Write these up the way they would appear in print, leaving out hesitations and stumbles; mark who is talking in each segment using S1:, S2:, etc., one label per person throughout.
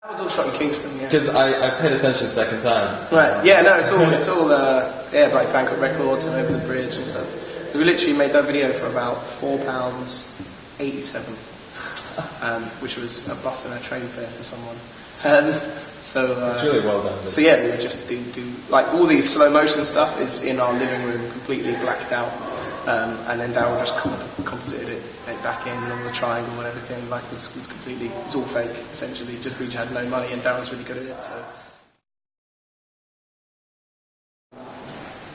S1: That was all shot in Kingston, yeah.
S2: Because I paid attention the second time.
S1: Right, yeah, no, it's all like Bangkok Records and Over the Bridge and stuff. We literally made that video for about £4.87, which was a bus and a train fare for someone.
S2: It's really well done.
S1: So yeah, we just do like all these slow motion stuff is in our living room, completely blacked out, and then Daryl just composited it back in, and all the triangle and everything like was completely, it's all fake essentially. Just we just had no money, and Daryl's really good at it. So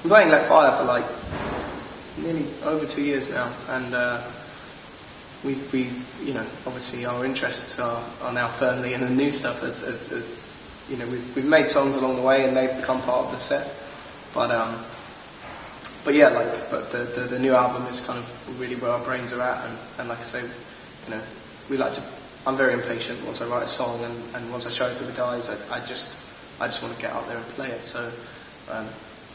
S1: I'm playing Let Fire for like nearly over 2 years now, and we you know, obviously our interests are now firmly in the new stuff as you know, we've made songs along the way and they've become part of the set, but yeah, like, but the new album is kind of really where our brains are at, and like I say, you know, I'm very impatient once I write a song, and once I show it to the guys, I just want to get out there and play it, so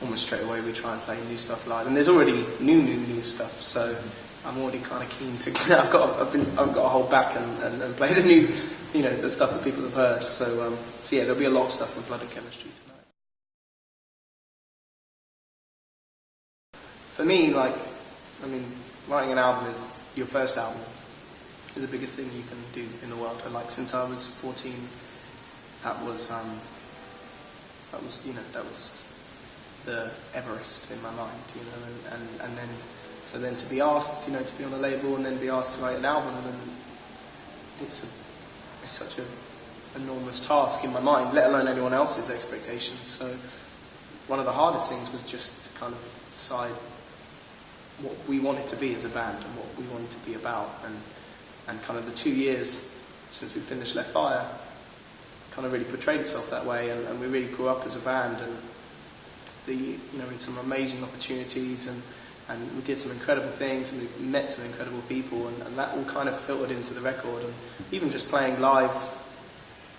S1: almost straight away we try and play new stuff live, and there's already new stuff, so I'm already kind of keen to. I've got to hold back and play the new, you know, the stuff that people have heard. So yeah, there'll be a lot of stuff from Blood and Chemistry tonight. For me, like, I mean, writing an album is your first album is the biggest thing you can do in the world. And like, since I was 14, that was you know, that was the Everest in my mind, you know, and then. So then to be asked, you know, to be on a label and then be asked to write an album, and then it's such an enormous task in my mind, let alone anyone else's expectations. So one of the hardest things was just to kind of decide what we wanted to be as a band and what we wanted to be about, and kind of the 2 years since we finished Left Fire kind of really portrayed itself that way, and we really grew up as a band, and you know, in some amazing opportunities, and we did some incredible things, and we met some incredible people, and that all kind of filtered into the record. And even just playing live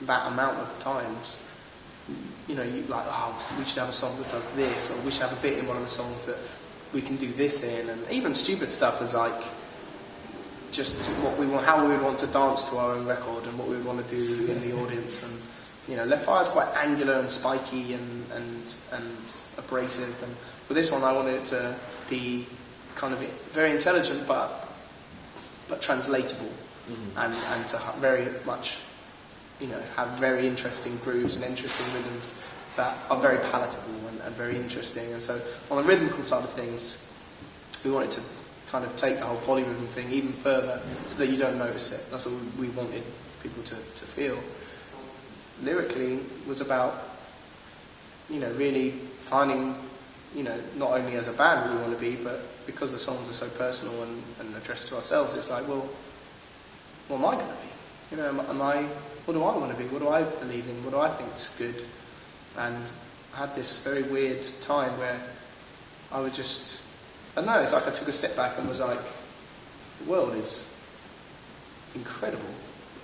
S1: that amount of times, you know, you like, oh, we should have a song that does this, or we should have a bit in one of the songs that we can do this in, and even stupid stuff as like just what we want, how we would want to dance to our own record, and what we would want to do in the audience. And you know, Left Fire is quite angular and spiky and abrasive, and with this one I wanted it to be kind of very intelligent but translatable, and to very much, you know, have very interesting grooves and interesting rhythms that are very palatable and very interesting. And so on the rhythmical side of things, we wanted to kind of take the whole polyrhythm thing even further so that you don't notice it. That's what we wanted people to feel. Lyrically was about, you know, really finding, you know, not only as a band we want to be, but because the songs are so personal and addressed to ourselves, it's like, well, what am I going to be? You know, what do I want to be? What do I believe in? What do I think is good? And I had this very weird time where I would just, I don't know, it's like I took a step back and was like, the world is incredible.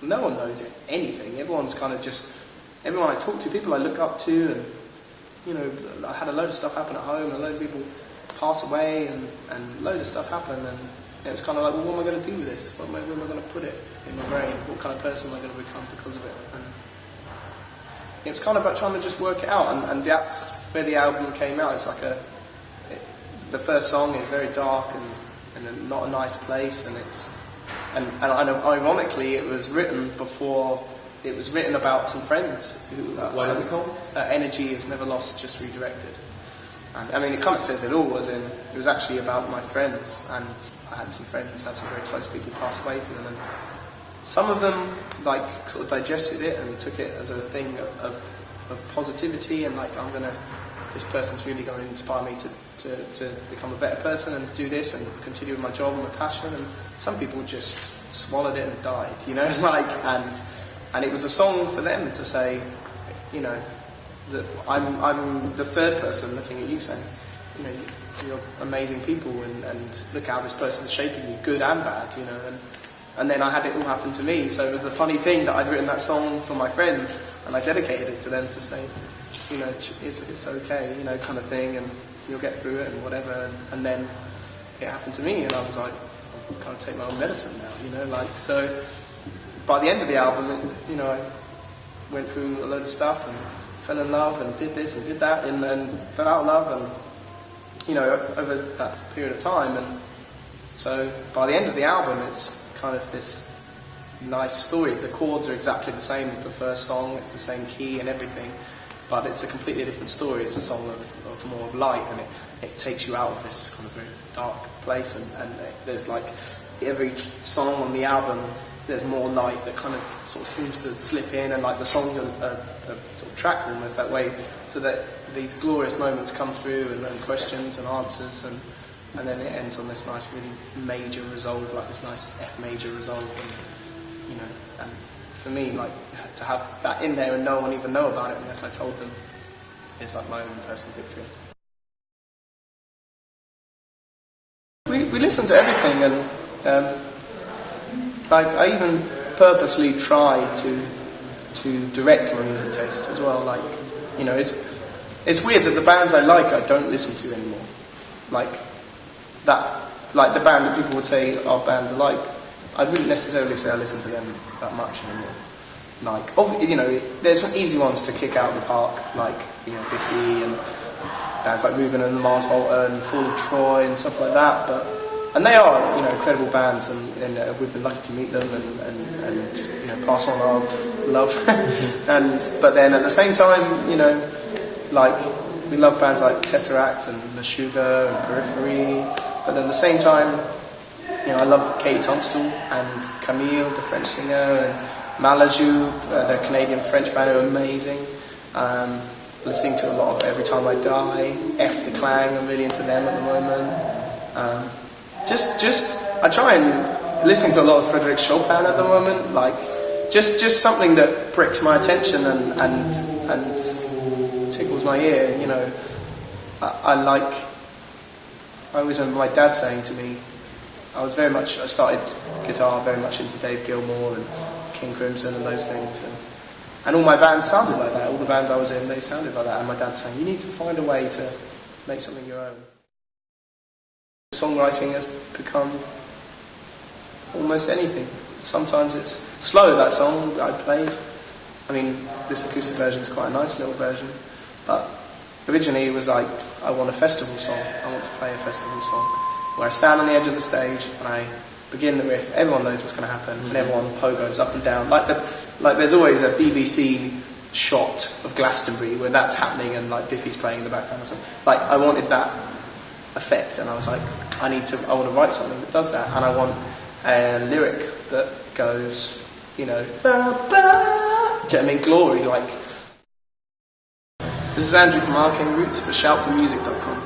S1: No one knows anything. Everyone's kind of just, everyone I talk to, people I look up to, and you know, I had a load of stuff happen at home, and a load of people pass away, and loads of stuff happen, and it was kind of like, well, what am I going to do with this? Where am I going to put it in my brain? What kind of person am I going to become because of it? And it was kind of about trying to just work it out, and that's where the album came out. It's like the first song is very dark and not a nice place, and ironically, it was written before. It was written about some friends who.
S2: What is it called?
S1: Energy is never lost, just redirected. And I mean, it kind of says it all. As in, it was actually about my friends, and I had some friends, had some very close people pass away from them, and some of them like sort of digested it and took it as a thing of positivity, and like, this person's really going to inspire me to become a better person and do this and continue with my job and my passion. And some people just swallowed it and died, you know, like, and it was a song for them to say, you know, that I'm the third person looking at you saying, you know, you're amazing people, and look how this person's shaping you, good and bad, you know. And then I had it all happen to me, so it was the funny thing that I'd written that song for my friends, and I dedicated it to them to say, you know, it's okay, you know, kind of thing, and you'll get through it and whatever. And then it happened to me, and I was like, I can't take my own medicine now, you know, like, so by the end of the album, you know, went through a load of stuff and fell in love and did this and did that and fell out of love and, you know, over that period of time. And so by the end of the album, it's kind of this nice story. The chords are exactly the same as the first song, it's the same key and everything, but it's a completely different story. It's a song of more of light, and it takes you out of this kind of very dark place, and there's like every song on the album, there's more light that kind of sort of seems to slip in, and like the songs are sort of tracked almost that way, so that these glorious moments come through and questions and answers, and then it ends on this nice really major resolve, like this nice F major resolve, and, you know, and for me, like, to have that in there and no one even know about it unless I told them is like my own personal victory. We listen to everything, and like I even purposely try to direct my music taste as well. Like, you know, it's weird that the bands I like I don't listen to anymore. Like the band that people would say our bands are like, I wouldn't necessarily say I listen to them that much anymore. Like, you know, there's some easy ones to kick out of the park, like, you know, Biffy and bands like Ruben and the Mars Volta and Fall of Troy and stuff like that. And they are, you know, incredible bands, and we've been lucky to meet them and you know, pass on our love. But then at the same time, you know, like, we love bands like Tesseract and Meshuggah and Periphery. But then at the same time, you know, I love Katie Tunstall and Camille, the French singer, and Malajou, the Canadian-French band, are amazing. Listening to a lot of Every Time I Die, F the Clang, I'm really into them at the moment. I try and listening to a lot of Frédéric Chopin at the moment, like just something that pricks my attention and tickles my ear. You know, I always remember my dad saying to me, I started guitar very much into Dave Gilmour and King Crimson and those things, and all my bands sounded like that. All the bands I was in, they sounded like that. And my dad saying, you need to find a way to make something your own. Songwriting has become almost anything. Sometimes it's slow, that song I played. I mean, this acoustic version is quite a nice little version, but originally it was like, I want a festival song. I want to play a festival song where I stand on the edge of the stage and I begin the riff. Everyone knows what's going to happen, and everyone pogos up and down. Like there's always a BBC shot of Glastonbury where that's happening, and like Biffy's playing in the background or something. Like, I wanted that effect, and I was like, I want to write something that does that, and I want a lyric that goes, you know, ba, ba, do you know what I mean, glory, like. This is Andrew from Arcane Roots for shoutformusic.com.